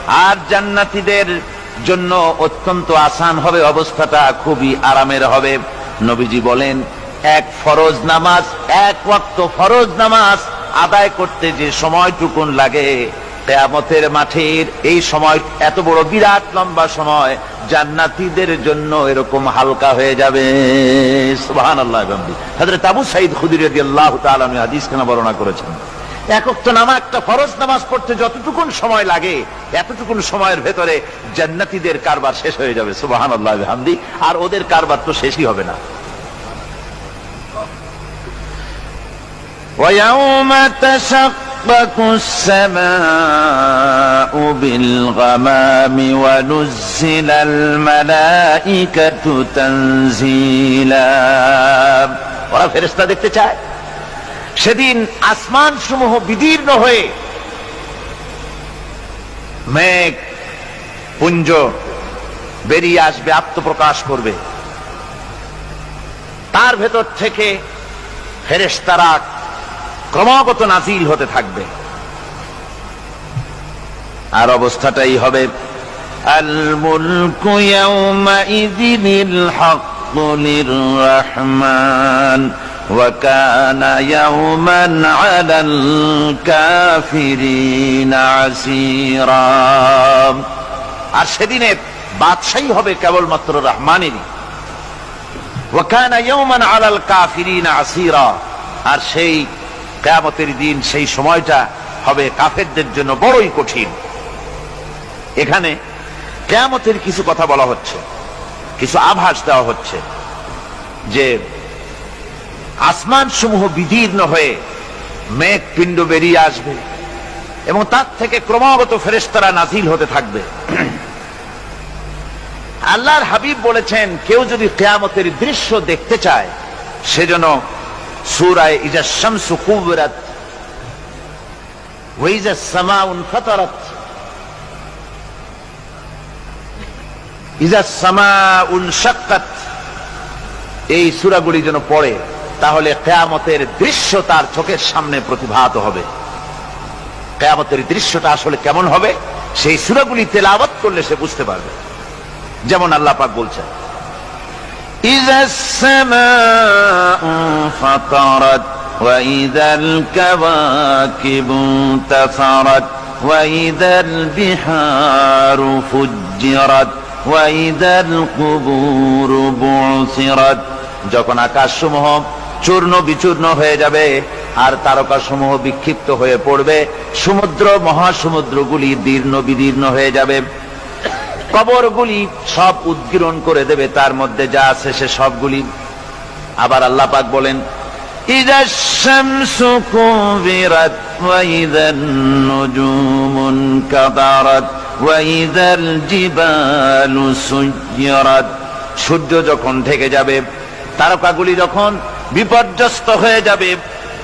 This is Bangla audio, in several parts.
আর জান্নাতীদের জন্য অত্যন্ত আসান হবে, অবস্থাটা খুবই আরামের হবে। নবীজি বলেন, এক ফরজ নামাজ, এক ওয়াক্ত ফরজ নামাজ আদায় করতে যে সময়টুকুন লাগে, কিয়ামতের মাঠের এই সময়, এত বড় বিরাট লম্বা সময়, জান্নাতীদের জন্য এরকম হালকা হয়ে যাবে। সুবহানাল্লাহ। হযরত আবু সাঈদ খুদরী রাদিয়াল্লাহু তাআলা আনহু হাদিস খানা বর্ণনা করেছেন, এক ওয়াক্ত নামাজ, একটা ফরজ নামাজ পড়তে যতটুকুন সময় লাগে, এতটুকুন সময়ের ভেতরে জান্নাতীদের কারবার শেষ হয়ে যাবে। সুবহানাল্লাহ ওয়া বিহামদিহি। আর ওদের কারবার তো শেষই হবে না। وَيَوْمَ تَشَقَّقُ السَّمَاءُ بِالْغَمَامِ وَنُزِّلَ الْمَلَائِكَةُ تَنزِيلًا। ওরা ফেরেশতা দেখতে চায়। সেদিন আসমান সমূহ বিদীর্ণ হয়ে মেঘ পুঞ্জ বেরিয়ে আসবে, আত্মপ্রকাশ করবে। তার ভেতর থেকে ফেরেশতারা ক্রমাগত নাজিল হতে থাকবে। আর অবস্থাটাই হবে, আল মুলকু ইয়াউমাইযিনিল হাক্কু লির-রাহমান ওয়া কানা ইয়াওমান আলাল কাফিরিনা আসীরা। আর সেদিনে বাদশাহী হবে কেবলমাত্র রহমানেরই। ওয়া কানা ইয়াওমান আলাল কাফিরিনা আসীরা। আর সেই কিয়ামতের দিন, সেই সময়টা হবে কাফেরদের জন্য বড়ই কঠিন। এখানে কিয়ামতের কিছু কথা বলা হচ্ছে, কিছু আভাস দেওয়া হচ্ছে যে আসমান সমূহ বিদীর্ণ হয়ে মেঘ পিণ্ড বেরিয়ে আসবে এবং তার থেকে ক্রমাগত ফেরেশতারা নাজিল হতে থাকবে। আল্লাহর হাবিব বলেছেন, কেউ যদি কিয়ামতের দৃশ্য দেখতে চায়, সেজন্য সূরা ইজা শামসু কুবিরাত ওয়া ইজা সামাউ ফাতারাত, ইজা সামাউ শাক্কাত, এই সূরাগুলি যেন পড়ে, তাহলে কিয়ামতের দৃশ্য তার চোখের সামনে প্রতিভাত হবে। কিয়ামতের দৃশ্যটা আসলে কেমন হবে, সেই সূরাগুলি তেলাওয়াত করলে সে বুঝতে পারবে। যেমন আল্লাহ পাক বলছেন, إذا السماء فطرت وإذا الكواكب انتثرت وإذا البحار فجرت وإذا القبور بعثرت। যখন আকাশসমূহ চূর্ণ বিচূর্ণ হয়ে যাবে আর তারকাসমূহ বিক্ষিপ্ত হয়ে পড়বে, সমুদ্র মহাসমুদ্রগুলি দীর্ণ বিদীর্ণ হয়ে যাবে, কবরগুলি সব উদ্গীরণ করে দেবে, তার মধ্যে যা আছে সে সবগুলি। আবার আল্লাহ পাক বলেন, ইযাশ শামসু কুবিরাত ওয়া ইযান নুজুমু কাদারাত ওয়া ইযাল জিবালু সুয়্যিরাত। সূর্য যখন ঢেকে যাবে, তারকাগুলি যখন বিপর্যস্ত হয়ে যাবে,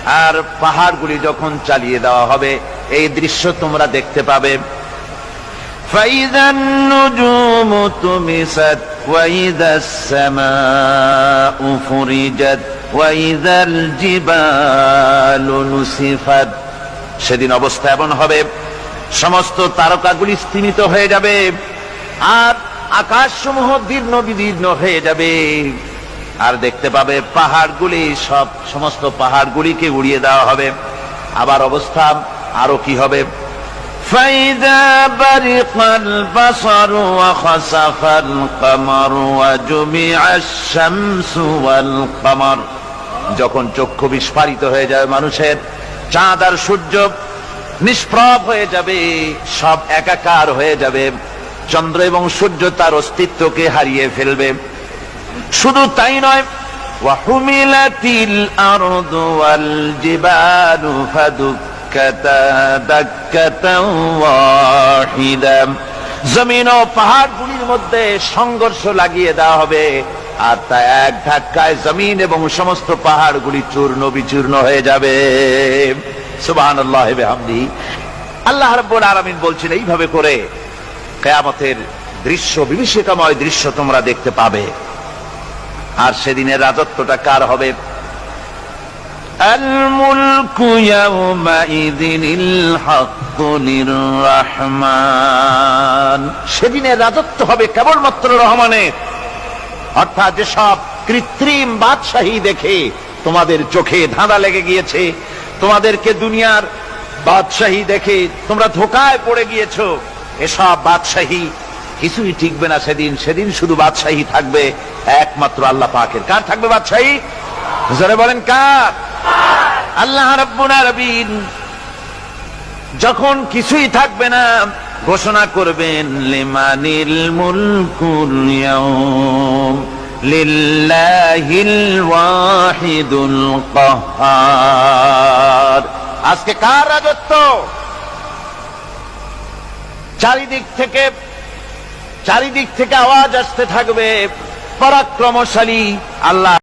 আর পাহাড়গুলি যখন চালিয়ে দেওয়া হবে, এই দৃশ্য তোমরা দেখতে পাবে। فَإِذَا النُّجُومُ طُمِسَتْ وَإِذَا السَّمَاءُ فُرِجَتْ وَإِذَا الْجِبَالُ نُسِفَتْ। সেদিন অবস্থা এমন হবে, সমস্ত তারকাগুলি স্তিমিত হয়ে যাবে আর আকাশসমূহ দীর্ণ বিদীর্ণ হয়ে যাবে। আর দেখতে পাবে পাহাড়গুলি, সমস্ত পাহাড়গুলিকে উড়িয়ে দেওয়া হবে। আবার অবস্থা আরো কি হবে, فَإِذَا بَرِقَ الْبَصَرُ وَخَسَفَ الْقَمَرُ وَجُمِعَ الشَّمْسُ وَالْقَمَرُ। যখন চক্ষু বিস্ফারিত হয়ে যাবে মানুষের, চাঁদ আর সূর্য নিষ্প্রভ হয়ে যাবে, সব একাকার হয়ে যাবে, চন্দ্র এবং সূর্য তার অস্তিত্বকে হারিয়ে ফেলবে। শুধু তাই নয়, ওয়াহুমিলাতিল আরদু ওয়াল জিবালু ফাদুক্কাতা দাক্কাতাও ওয়াহিদা। জমিন ও পাহাড়গুলির মধ্যে সংঘর্ষ লাগিয়ে দেওয়া হবে, আর তা এক ধাক্কায় জমিন এবং সমস্ত পাহাড়গুলি চূর্ণ বিচূর্ণ হয়ে যাবে। সুবহানাল্লাহ ওয়া বিহামদিহি। আল্লাহ রাব্বুল আলামিন বলছেন, এইভাবে করে কিয়ামতের দৃশ্য, বিভীষিকাময় দৃশ্য তোমরা দেখতে পাবে। আর সেদিনের রাজত্বটা কার হবে? আল মুলকু ইয়াওমাইযিনিল হাক্কু লিররহমান, সেদিনের রাজত্ব হবে কেবলমাত্র রহমানের। অর্থাৎ যেসব কৃত্রিম বাদশাহী দেখে তোমাদের চোখে ধাঁধা লেগে গিয়েছে, তোমাদেরকে দুনিয়ার বাদশাহী দেখে তোমরা ধোঁকায় পড়ে গিয়েছো, এসব বাদশাহী কিছুই টিকবে না সেদিন। সেদিন শুধু বাদশাহী থাকবে একমাত্র আল্লাহ পাকের। কার থাকবে বাদশাহী? জোরে বলেন কার? আল্লাহ রাব্বুল আলামিন যখন কিছুই থাকবে না ঘোষণা করবেন লিমানিল মুলকুল ইয়াউম লিল্লাহিল ওয়াহিদুল কাহ্হার। আজকে কার রাজত্ব? চারিদিক থেকে আওয়াজ আসতে থাকবে, পরাক্রমশালী আল্লাহ।